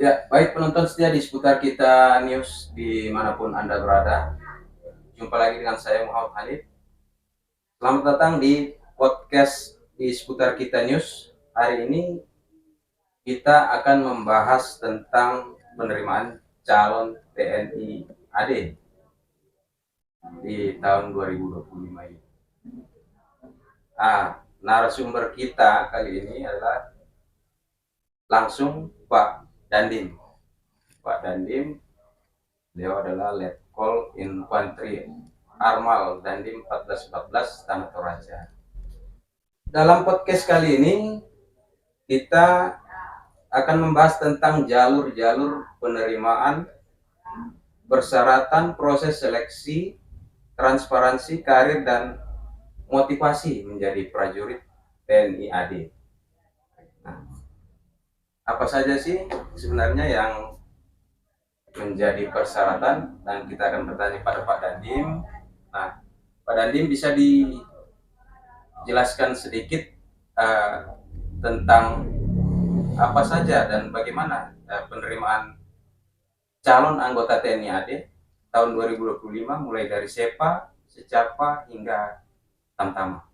Ya, baik penonton setia di seputar kita news dimanapun Anda berada. Jumpa lagi dengan saya Muhammad Hanif. Selamat datang di podcast di seputar kita news. Hari ini kita akan membahas tentang penerimaan calon TNI AD di tahun 2025 ini. Narasumber kita kali ini adalah langsung Pak Dandim. Pak Dandim, beliau adalah Letkol Infanteri Armal Dandim 1414 Tanah Toraja. Dalam podcast kali ini kita akan membahas tentang jalur-jalur penerimaan, persyaratan, proses seleksi, transparansi, karir, dan motivasi menjadi prajurit TNI AD. Nah, apa saja sih sebenarnya yang menjadi persyaratan, dan kita akan bertanya pada Pak Dandim. Nah, Pak Dandim bisa dijelaskan sedikit tentang apa saja dan bagaimana penerimaan calon anggota TNI AD tahun 2025 mulai dari SEPA, Secapa hingga Tamtama.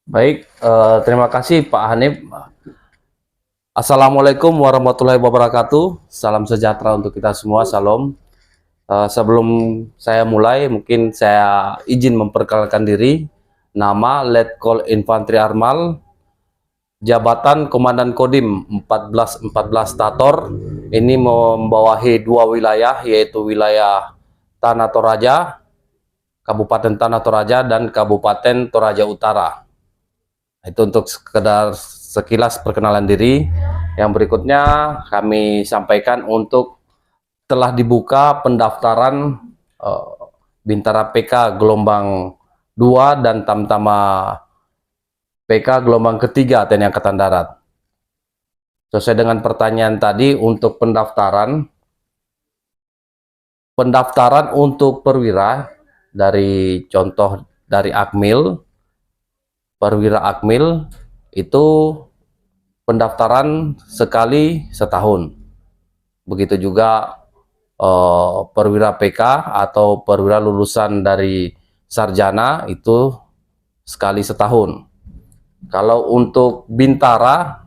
Baik, terima kasih Pak Hanif. Assalamualaikum warahmatullahi wabarakatuh. Salam sejahtera untuk kita semua. Salam. Sebelum saya mulai, mungkin saya izin memperkenalkan diri. Nama Letkol Infanteri Armal, jabatan Komandan Kodim 1414 Tator. Ini membawahi dua wilayah, yaitu wilayah Tanah Toraja, Kabupaten Tanah Toraja, dan Kabupaten Toraja Utara. Itu untuk sekedar sekilas perkenalan diri. Yang berikutnya kami sampaikan untuk telah dibuka pendaftaran Bintara PK gelombang 2 dan Tamtama PK gelombang ketiga TNI Angkatan Darat. Sesuai dengan pertanyaan tadi, untuk pendaftaran untuk perwira dari contoh dari Akmil, perwira Akmil itu pendaftaran sekali setahun. Begitu juga perwira PK atau perwira lulusan dari sarjana itu sekali setahun. Kalau untuk Bintara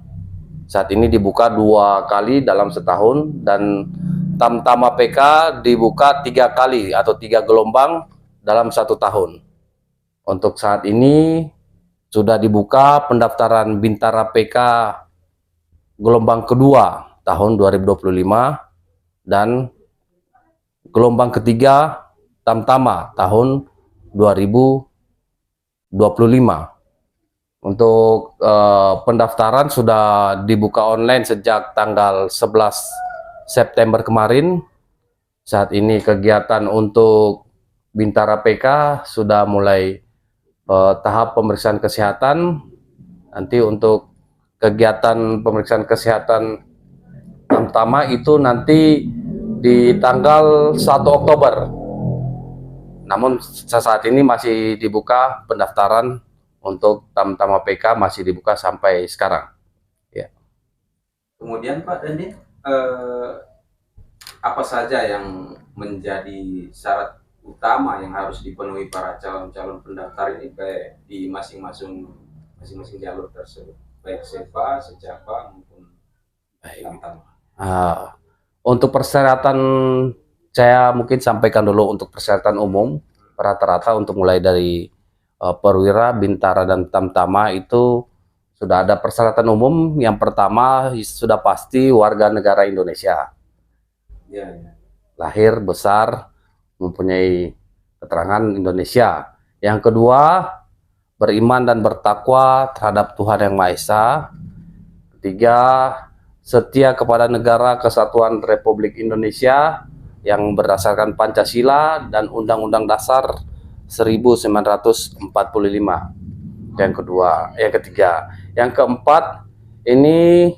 saat ini dibuka 2 kali dalam setahun, dan Tamtama PK dibuka 3 kali atau 3 gelombang dalam 1 tahun. Untuk saat ini sudah dibuka pendaftaran Bintara PK gelombang kedua tahun 2025 dan gelombang ketiga Tamtama tahun 2025. Untuk pendaftaran sudah dibuka online sejak tanggal 11 September kemarin. Saat ini kegiatan untuk Bintara PK sudah mulai tahap pemeriksaan kesehatan. Nanti untuk kegiatan pemeriksaan kesehatan Tamtama itu nanti di tanggal 1 Oktober. Namun saat ini masih dibuka pendaftaran untuk Tamtama PK, masih dibuka sampai sekarang. Ya. Kemudian Pak Dandi, apa saja yang menjadi syarat utama yang harus dipenuhi para calon-calon pendaftar ini baik di masing-masing jalur tersebut, baik SEPA, Secapa maupun Tamtama. Untuk persyaratan, saya mungkin sampaikan dulu untuk persyaratan umum. Rata-rata untuk mulai dari perwira, Bintara, dan Tamtama itu sudah ada persyaratan umum. Yang pertama sudah pasti warga negara Indonesia. Ya. Lahir, besar, mempunyai keterangan Indonesia. Yang kedua, beriman dan bertakwa terhadap Tuhan Yang Maha Esa. Ketiga, setia kepada negara Kesatuan Republik Indonesia yang berdasarkan Pancasila dan Undang-Undang Dasar 1945. Yang ketiga. Yang keempat, ini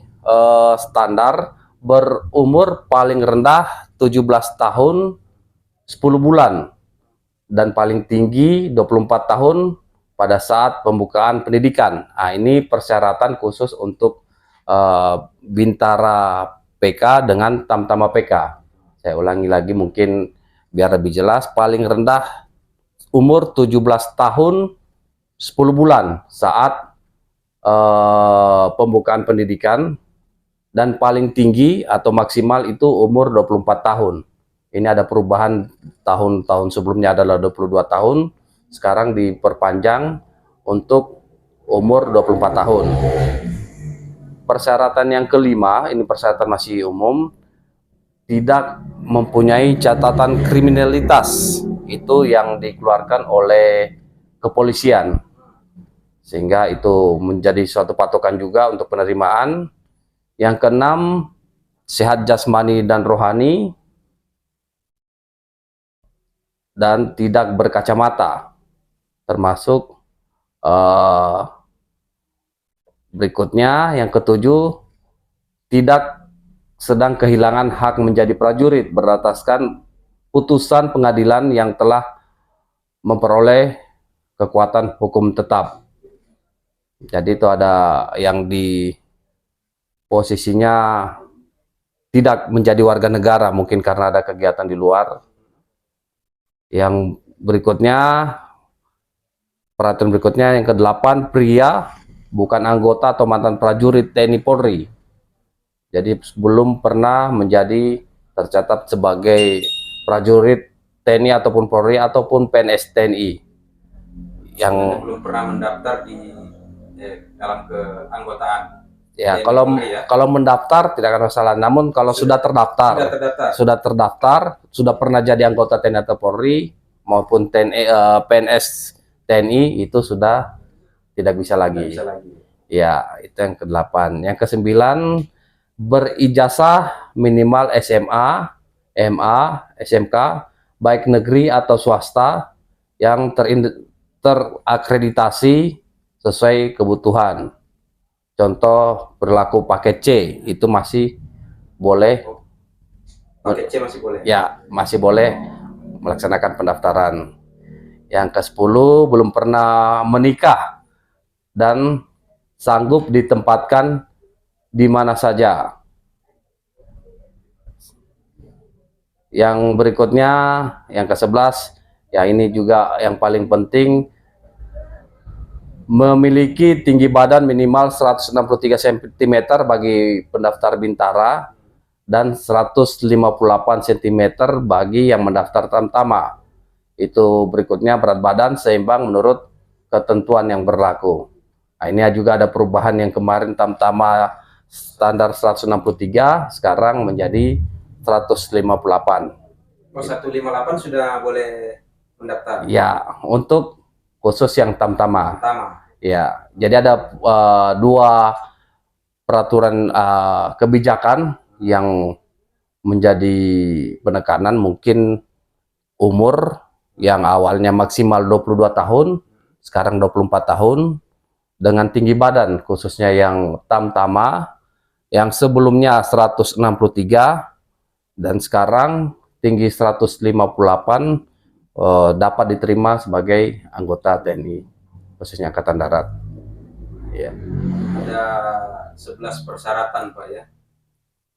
standar berumur paling rendah 17 tahun 10 bulan dan paling tinggi 24 tahun pada saat pembukaan pendidikan. Ini persyaratan khusus untuk Bintara PK dengan Tamtama PK. Saya ulangi lagi mungkin biar lebih jelas. Paling rendah umur 17 tahun 10 bulan saat pembukaan pendidikan, dan paling tinggi atau maksimal itu umur 24 tahun. Ini ada perubahan, tahun-tahun sebelumnya adalah 22 tahun, sekarang diperpanjang untuk umur 24 tahun. Persyaratan yang kelima, ini persyaratan masih umum, tidak mempunyai catatan kriminalitas. Itu yang dikeluarkan oleh kepolisian, sehingga itu menjadi suatu patokan juga untuk penerimaan. Yang keenam, sehat jasmani dan rohani, dan tidak berkacamata, termasuk berikutnya yang ketujuh, tidak sedang kehilangan hak menjadi prajurit berdasarkan putusan pengadilan yang telah memperoleh kekuatan hukum tetap. Jadi itu ada yang di posisinya tidak menjadi warga negara, mungkin karena ada kegiatan di luar. Yang berikutnya, peraturan berikutnya yang ke-8, pria bukan anggota atau mantan prajurit TNI Polri, jadi belum pernah menjadi tercatat sebagai prajurit TNI ataupun Polri ataupun PNS TNI yang belum pernah mendaftar di dalam keanggotaan. ya, TNI Polri, ya. kalau mendaftar tidak akan masalah, namun kalau sudah terdaftar sudah pernah jadi anggota TNI atau Polri maupun TNI, PNS TNI, itu sudah tidak bisa lagi. Ya, itu yang ke-8. Yang ke-9, berijazah minimal SMA, MA, SMK, baik negeri atau swasta yang terakreditasi sesuai kebutuhan. Contoh berlaku paket C, itu masih boleh. Paket C masih boleh? Ya, masih boleh melaksanakan pendaftaran. Yang ke-10, belum pernah menikah dan sanggup ditempatkan di mana saja. Yang berikutnya, yang ke-11, ya ini juga yang paling penting, memiliki tinggi badan minimal 163 cm bagi pendaftar Bintara dan 158 cm bagi yang mendaftar Tamtama. Itu berikutnya berat badan seimbang menurut ketentuan yang berlaku. Nah, ini juga ada perubahan, yang kemarin Tamtama standar 163, sekarang menjadi 158. Oh, 158 sudah boleh mendaftar? Ya, untuk khusus yang Tamtama. Tamtama. Ya, jadi ada dua peraturan kebijakan yang menjadi penekanan. Mungkin umur yang awalnya maksimal 22 tahun, sekarang 24 tahun, dengan tinggi badan khususnya yang Tamtama yang sebelumnya 163 dan sekarang tinggi 158, dapat diterima sebagai anggota TNI khususnya Angkatan Darat. Ya. Ada 11 persyaratan, Pak, ya?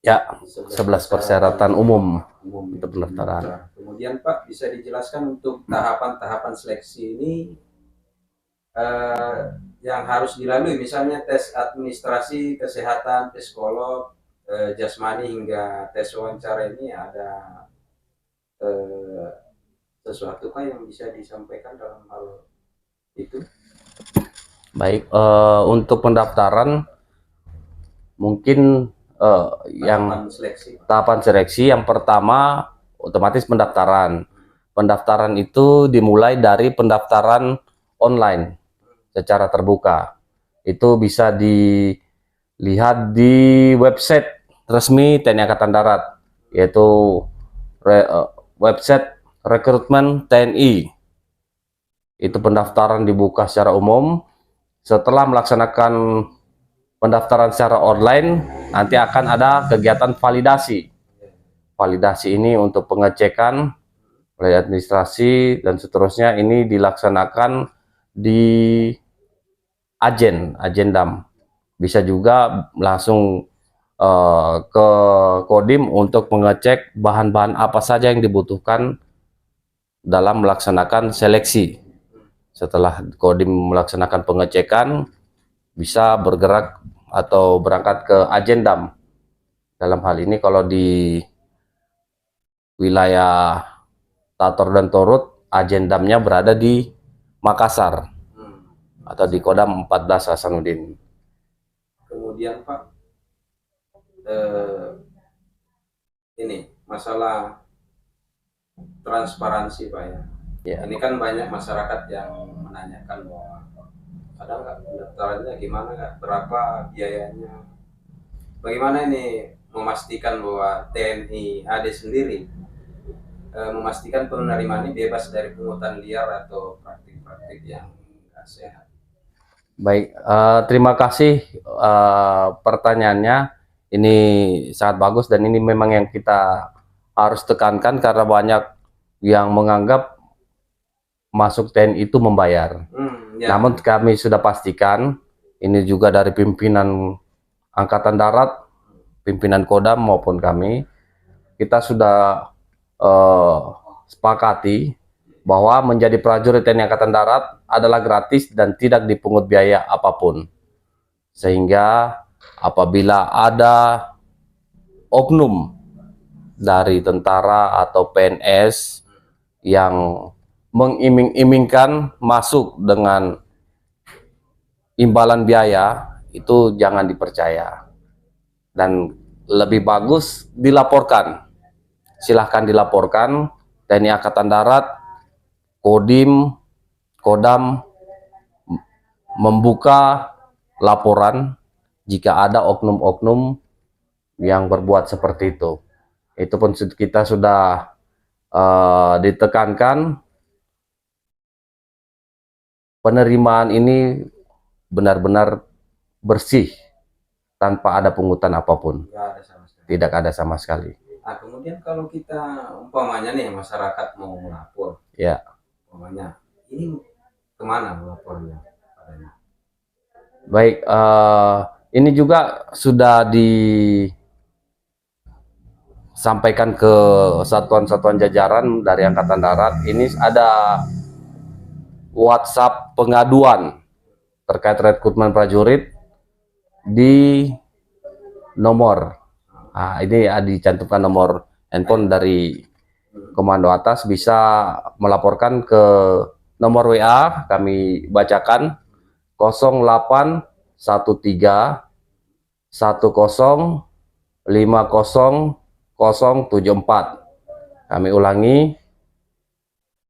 Ya, 11 persyaratan umum untuk pendaftaran. Nah, kemudian Pak, bisa dijelaskan untuk tahapan-tahapan seleksi ini yang harus dilalui, misalnya tes administrasi, kesehatan, tes psikolog, jasmani hingga tes wawancara, ini ada sesuatu Pak yang bisa disampaikan dalam hal itu? Baik, untuk pendaftaran mungkin tahapan seleksi yang pertama otomatis pendaftaran. Pendaftaran itu dimulai dari pendaftaran online secara terbuka. Itu bisa dilihat di website resmi TNI Angkatan Darat, yaitu website rekrutmen TNI. Itu pendaftaran dibuka secara umum. Setelah melaksanakan pendaftaran secara online, nanti akan ada kegiatan validasi. Validasi ini untuk pengecekan oleh administrasi dan seterusnya, ini dilaksanakan di Agendam. Bisa juga langsung ke Kodim untuk mengecek bahan-bahan apa saja yang dibutuhkan dalam melaksanakan seleksi. Setelah Kodim melaksanakan pengecekan, bisa bergerak atau berangkat ke Ajendam. Dalam hal ini kalau di wilayah Tator dan Torut, Ajendamnya berada di Makassar atau di Kodam 14 Hasanuddin. Kemudian Pak, ini masalah transparansi Pak ya. Ya. Ini kan banyak masyarakat yang menanyakan bahwa ada nggak pendaftarannya, gimana nggak, berapa biayanya, bagaimana ini memastikan bahwa TNI AD sendiri memastikan penerimaan ini bebas dari pungutan liar atau praktik-praktik yang nggak sehat. Baik, terima kasih pertanyaannya. Ini sangat bagus dan ini memang yang kita harus tekankan karena banyak yang menganggap masuk TNI itu membayar. Ya. Namun kami sudah pastikan, ini juga dari pimpinan Angkatan Darat, pimpinan Kodam maupun kami, kita sudah sepakati bahwa menjadi prajurit TNI Angkatan Darat adalah gratis dan tidak dipungut biaya apapun. Sehingga apabila ada oknum dari tentara atau PNS yang mengiming-imingkan masuk dengan imbalan biaya, itu jangan dipercaya. Dan lebih bagus dilaporkan. Silahkan dilaporkan. TNI Angkatan Darat, Kodim, Kodam membuka laporan jika ada oknum-oknum yang berbuat seperti itu. Itu pun kita sudah ditekankan penerimaan ini benar-benar bersih tanpa ada pungutan apapun. Tidak ada sama sekali. Nah, kemudian kalau kita umpamanya nih masyarakat mau melapor, ya, umpamanya ini kemana melapornya? Baik, ini juga sudah disampaikan ke satuan-satuan jajaran dari Angkatan Darat. Ini ada WhatsApp pengaduan terkait rekrutmen prajurit di nomor. Nah, ini dicantumkan nomor handphone dari komando atas, bisa melaporkan ke nomor WA, kami bacakan 0813 10 50074. Kami ulangi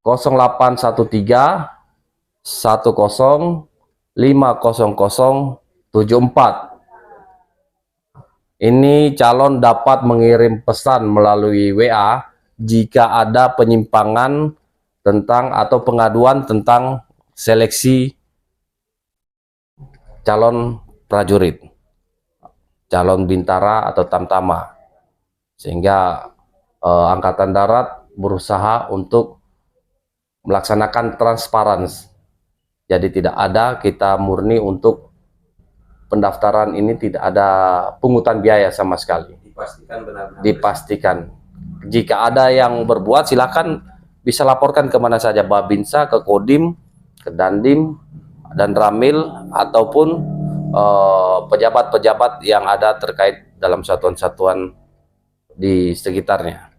0813 10 50074. Ini calon dapat mengirim pesan melalui WA jika ada penyimpangan tentang atau pengaduan tentang seleksi calon prajurit, calon bintara atau tamtama. Sehingga Angkatan Darat berusaha untuk melaksanakan transparansi. Jadi tidak ada, kita murni untuk pendaftaran ini tidak ada pungutan biaya sama sekali. Dipastikan benar-benar. Dipastikan. Jika ada yang berbuat, silakan bisa laporkan kemana saja, Babinsa, ke Kodim, ke Dandim, dan Ramil, ataupun pejabat-pejabat yang ada terkait dalam satuan-satuan di sekitarnya.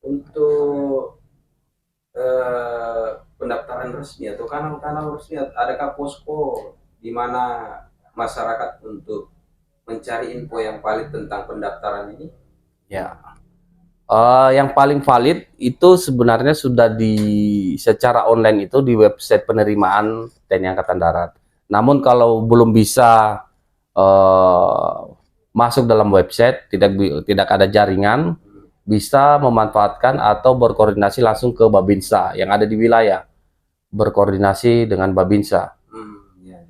Untuk pendaftaran resmi atau kanal-kanal resmi, adakah posko di mana masyarakat untuk mencari info yang valid tentang pendaftaran ini? Ya, yang paling valid itu sebenarnya sudah secara online itu di website penerimaan TNI Angkatan Darat. Namun kalau belum bisa masuk dalam website, tidak ada jaringan, bisa memanfaatkan atau berkoordinasi langsung ke Babinsa yang ada di wilayah, berkoordinasi dengan Babinsa.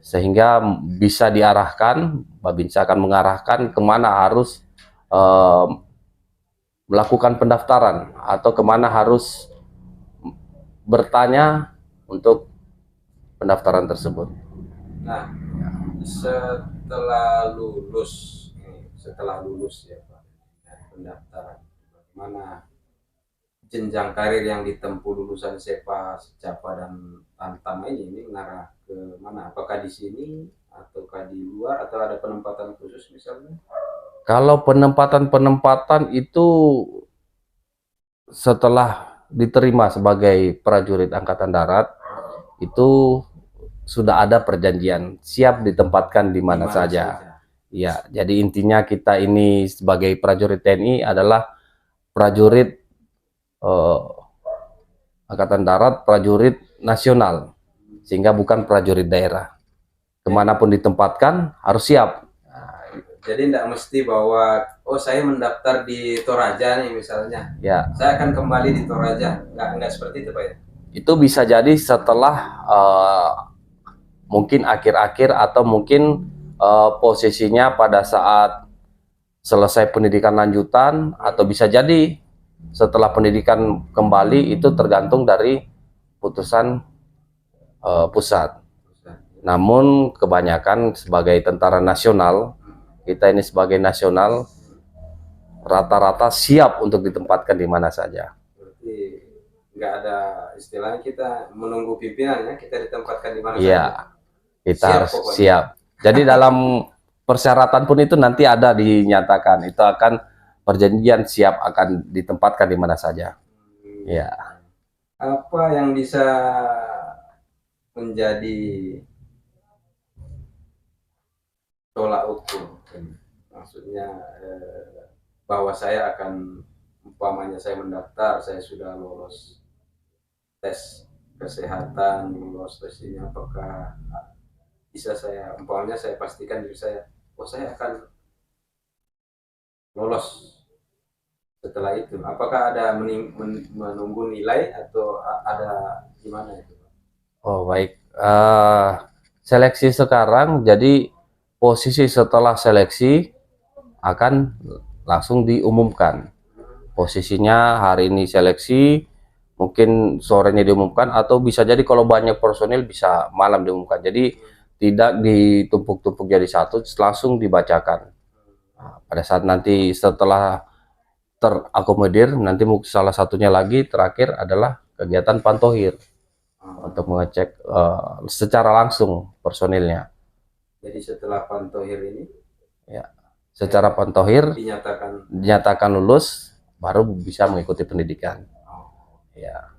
Sehingga bisa diarahkan, Babinsa akan mengarahkan kemana harus melakukan pendaftaran atau kemana harus bertanya untuk pendaftaran tersebut. Nah, setelah lulus setelah lulus ya Pak dari pendaftaran, bagaimana jenjang karir yang ditempuh lulusan SEPA, Secapa dan Tantama ini mengarah ke mana? Apakah di sini ataukah di luar atau ada penempatan khusus misalnya? Kalau penempatan itu setelah diterima sebagai prajurit Angkatan Darat, itu sudah ada perjanjian siap ditempatkan di mana saja. Ya, jadi intinya kita ini sebagai prajurit TNI adalah prajurit Angkatan Darat, prajurit nasional, sehingga bukan prajurit daerah. Kemanapun ditempatkan harus siap. Jadi tidak mesti bahwa oh saya mendaftar di Toraja nih misalnya, Ya, saya akan kembali di Toraja, nggak seperti itu Pak ya? itu bisa jadi setelah mungkin akhir-akhir atau mungkin posisinya pada saat selesai pendidikan lanjutan, atau bisa jadi setelah pendidikan kembali, itu tergantung dari putusan pusat. Namun kebanyakan sebagai tentara nasional, kita ini sebagai nasional rata-rata siap untuk ditempatkan di mana saja. Berarti nggak ada istilahnya kita menunggu pimpinan ya, kita ditempatkan di mana saja. Iya, kita Siap harus pokoknya. siap. Jadi dalam persyaratan pun itu nanti ada dinyatakan, itu akan perjanjian siap akan ditempatkan di mana saja. Ya, Apa yang bisa menjadi tolak ukur? Maksudnya bahwa saya akan, umpamanya saya mendaftar, saya sudah lolos tes kesehatan, lolos tes ini, apakah bisa saya, umpamanya saya pastikan diri saya, oh saya akan lolos setelah itu, apakah ada menunggu nilai atau ada gimana itu? oh baik. Seleksi sekarang, jadi posisi setelah seleksi akan langsung diumumkan. Posisinya hari ini seleksi, mungkin sorenya diumumkan, atau bisa jadi kalau banyak personil bisa malam diumumkan. Jadi tidak ditumpuk-tumpuk jadi satu, langsung dibacakan. Nah, pada saat nanti setelah terakomodir, nanti salah satunya lagi terakhir adalah kegiatan pantohir untuk mengecek secara langsung personilnya. Jadi setelah pantohir ini Ya, secara pantohir dinyatakan lulus, baru bisa mengikuti pendidikan. Ya.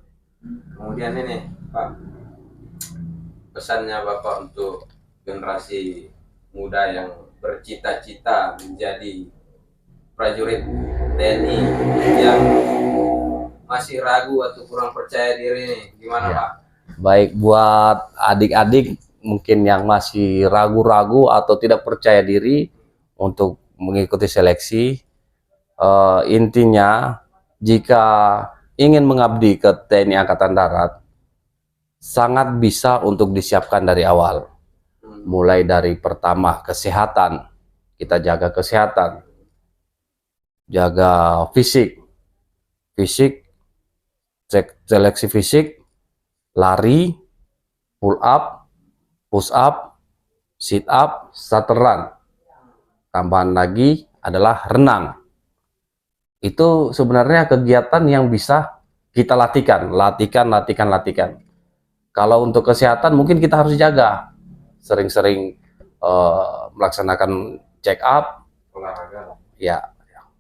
Kemudian ini Pak, pesannya Bapak untuk generasi muda yang bercita-cita menjadi prajurit TNI yang masih ragu atau kurang percaya diri nih, gimana Ya. Pak? Baik, buat adik-adik mungkin yang masih ragu-ragu atau tidak percaya diri untuk mengikuti seleksi, intinya jika ingin mengabdi ke TNI Angkatan Darat, sangat bisa untuk disiapkan dari awal. Mulai dari pertama kesehatan, kita jaga kesehatan, jaga fisik, cek seleksi fisik, lari, pull up, push up, sit up, starter run. Tambahan lagi adalah renang. Itu sebenarnya kegiatan yang bisa kita latihkan. Kalau untuk kesehatan mungkin kita harus jaga, sering-sering melaksanakan check up, Olahraga. ya.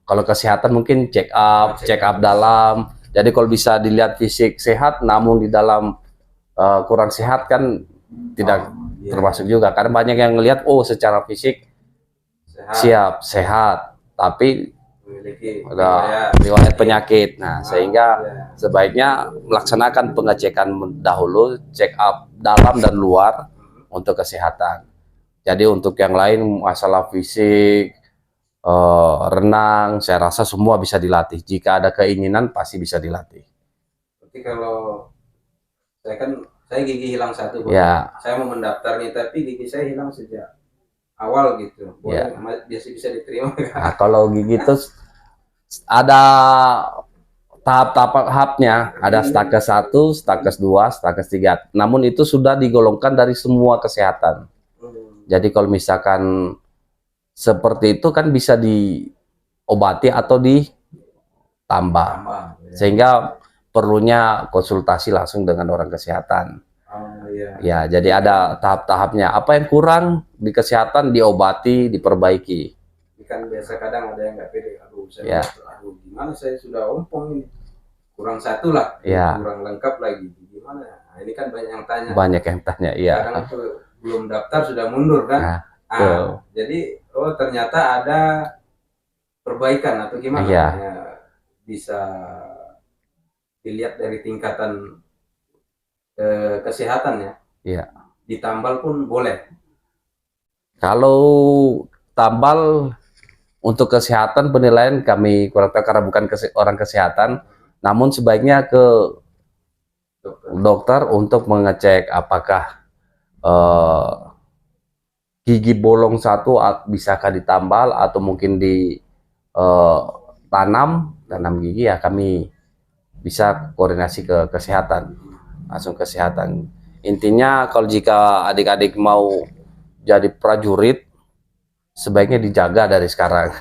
Kalau kesehatan mungkin check up dalam. Jadi kalau bisa dilihat fisik sehat, namun di dalam kurang sehat kan tidak termasuk juga. Karena banyak yang ngelihat, oh secara fisik siap, sehat, tapi memiliki riwayat penyakit. Nah, sehingga sebaiknya melaksanakan pengecekan dahulu, check up dalam dan luar untuk kesehatan. Jadi untuk yang lain, masalah fisik, renang, saya rasa semua bisa dilatih. Jika ada keinginan, pasti bisa dilatih. Tapi kalau saya gigi hilang satu, Ya. Saya mau mendaftar nih, tapi gigi saya hilang sejak awal gitu. Boleh, Ya. biasa bisa diterima. Nah, kalau gigi itu ada tahap-tahapnya, ada stakes 1, stakes 2, stakes 3. Namun itu sudah digolongkan dari semua kesehatan. Jadi kalau misalkan seperti itu kan bisa diobati atau ditambah, Tambah, ya. sehingga perlunya konsultasi langsung dengan orang kesehatan. Oh, iya. Ya, jadi ada tahap-tahapnya. Apa yang kurang di kesehatan diobati, diperbaiki. Kan biasa kadang ada yang nggak pede, aduh Ya. aduh gimana saya sudah ompong ini, kurang satu lah, Ya. kurang lengkap lagi, gimana? Nah, ini kan banyak yang tanya. Banyak yang tanya, iya. Kadang itu belum daftar sudah mundur kan? Nah, jadi ternyata ada perbaikan atau gimana? Iya. Ya, bisa dilihat dari tingkatan kesehatan ya. Iya. Ditambal pun boleh. Kalau tambal untuk kesehatan penilaian kami kurang tahu karena bukan orang kesehatan, namun sebaiknya ke dokter untuk mengecek apakah gigi bolong satu bisakah ditambal atau mungkin tanam gigi, ya kami bisa koordinasi ke kesehatan, langsung kesehatan. Intinya kalau jika adik-adik mau jadi prajurit, sebaiknya dijaga dari sekarang.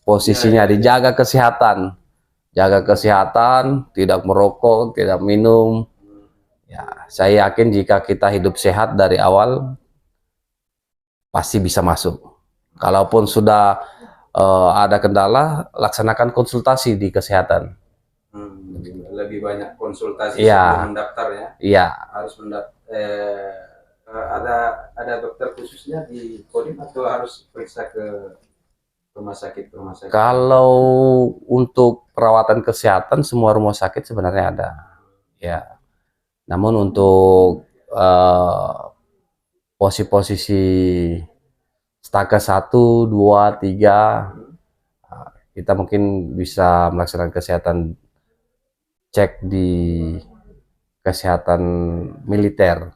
Posisinya dijaga kesehatan. Jaga kesehatan, tidak merokok, tidak minum. Ya, saya yakin jika kita hidup sehat dari awal, pasti bisa masuk. Kalaupun sudah ada kendala, laksanakan konsultasi di kesehatan. Lebih banyak konsultasi sebelum mendaftar ya. Iya. Harus mendaftar. Ada dokter khususnya di Kodim atau harus periksa ke rumah sakit? Kalau untuk perawatan kesehatan semua rumah sakit sebenarnya ada, ya. Namun untuk posisi staka 1, 2, 3, kita mungkin bisa melaksanakan kesehatan cek di kesehatan militer.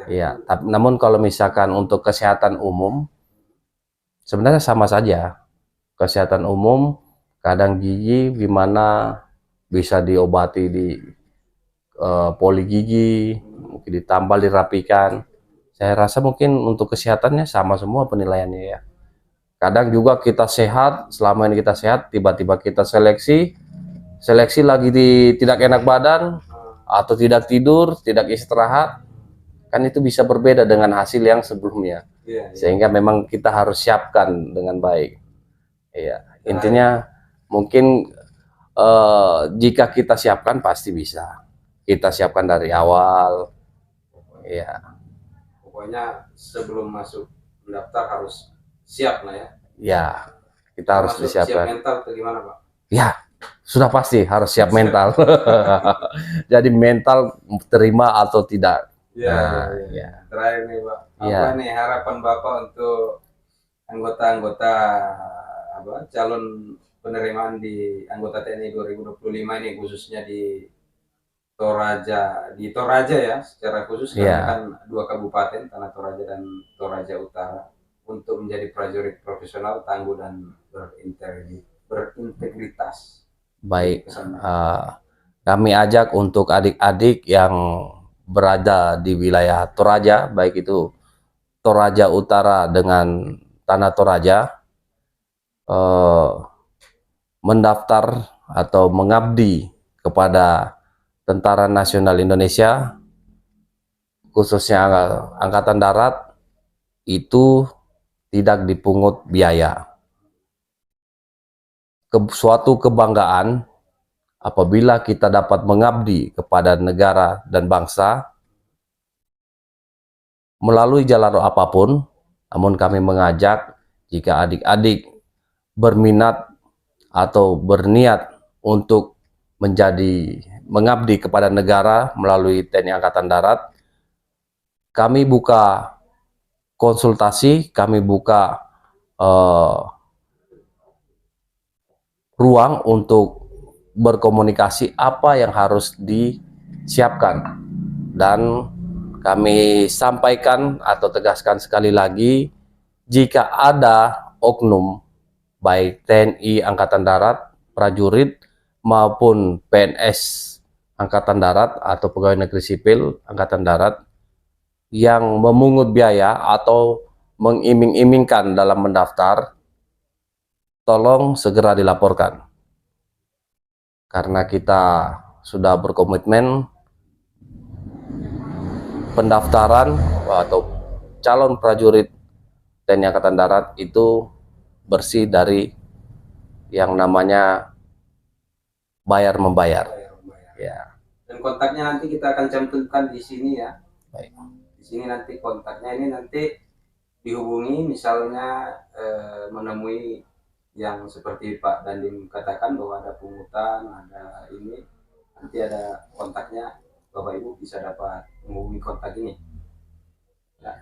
Ya, namun kalau misalkan untuk kesehatan umum sebenarnya sama saja. Kesehatan umum kadang gigi gimana bisa diobati di poli gigi, mungkin ditambal, dirapikan. Saya rasa mungkin untuk kesehatannya sama semua penilaiannya ya. Kadang juga kita sehat, selama ini kita sehat, tiba-tiba kita seleksi lagi tidak enak badan atau tidak tidur, tidak istirahat, kan itu bisa berbeda dengan hasil yang sebelumnya. Sehingga memang kita harus siapkan dengan baik. Iya, intinya mungkin jika kita siapkan pasti bisa. Kita siapkan dari awal. Iya. Pokoknya sebelum masuk mendaftar harus siap lah ya. Ya, kita harus disiapkan. Siap mental atau gimana Pak? Ya, sudah pasti harus siap mental. Jadi mental terima atau tidak. Ya. Terakhir nih Pak, apa nih harapan Bapak untuk anggota-anggota calon penerimaan di anggota TNI 2025 ini, khususnya di Toraja ya, secara khusus karena kan 2 kabupaten, Tanah Toraja dan Toraja Utara, untuk menjadi prajurit profesional, tangguh dan berintegritas. Baik, kami ajak untuk adik-adik yang berada di wilayah Toraja, baik itu Toraja Utara dengan Tanah Toraja, mendaftar atau mengabdi kepada Tentara Nasional Indonesia, khususnya Angkatan Darat, itu tidak dipungut biaya. Suatu kebanggaan apabila kita dapat mengabdi kepada negara dan bangsa melalui jalur apapun. Namun kami mengajak jika adik-adik berminat atau berniat untuk mengabdi kepada negara melalui TNI Angkatan Darat, kami buka konsultasi, kami buka ruang untuk berkomunikasi apa yang harus disiapkan, dan kami sampaikan atau tegaskan sekali lagi, jika ada oknum baik TNI Angkatan Darat, prajurit maupun PNS Angkatan Darat atau pegawai negeri sipil Angkatan Darat yang memungut biaya atau mengiming-imingkan dalam mendaftar, tolong segera dilaporkan. Karena kita sudah berkomitmen pendaftaran atau calon prajurit TNI Angkatan Darat itu bersih dari yang namanya bayar membayar. Ya. Dan kontaknya nanti kita akan cantumkan di sini ya. Baik. Di sini nanti kontaknya ini nanti dihubungi misalnya menemui yang seperti Pak Dandim katakan bahwa ada pungutan, ada ini, nanti ada kontaknya, Bapak Ibu bisa dapat menghubungi kontak ini. Ya.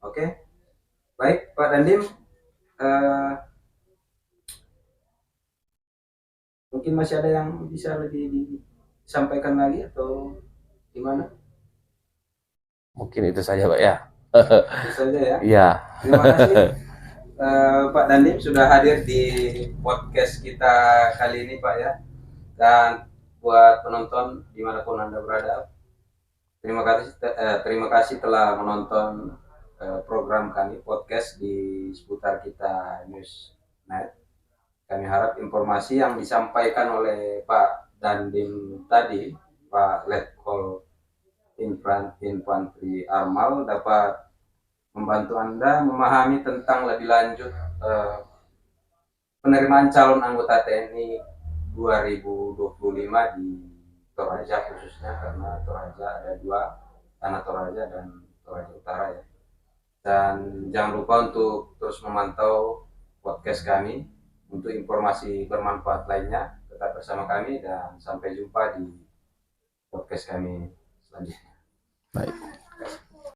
Oke, baik Pak Dandim, mungkin masih ada yang bisa lebih disampaikan lagi atau gimana? Mungkin itu saja Pak ya. Itu saja ya. Iya. Terima kasih Pak Dandim sudah hadir di podcast kita kali ini Pak ya. Dan buat penonton dimanapun Anda berada, terima kasih telah menonton program kami podcast di seputar kita Newsnet. Kami harap informasi yang disampaikan oleh Pak Dandim tadi, Pak Letkol Infantri Armal, dapat membantu Anda memahami tentang lebih lanjut penerimaan calon anggota TNI 2025 di Toraja khususnya, karena Toraja ada dua, Tanah Toraja dan Toraja Utara ya. Dan jangan lupa untuk terus memantau podcast kami untuk informasi bermanfaat lainnya. Tetap bersama kami dan sampai jumpa di podcast kami selanjutnya. Baik.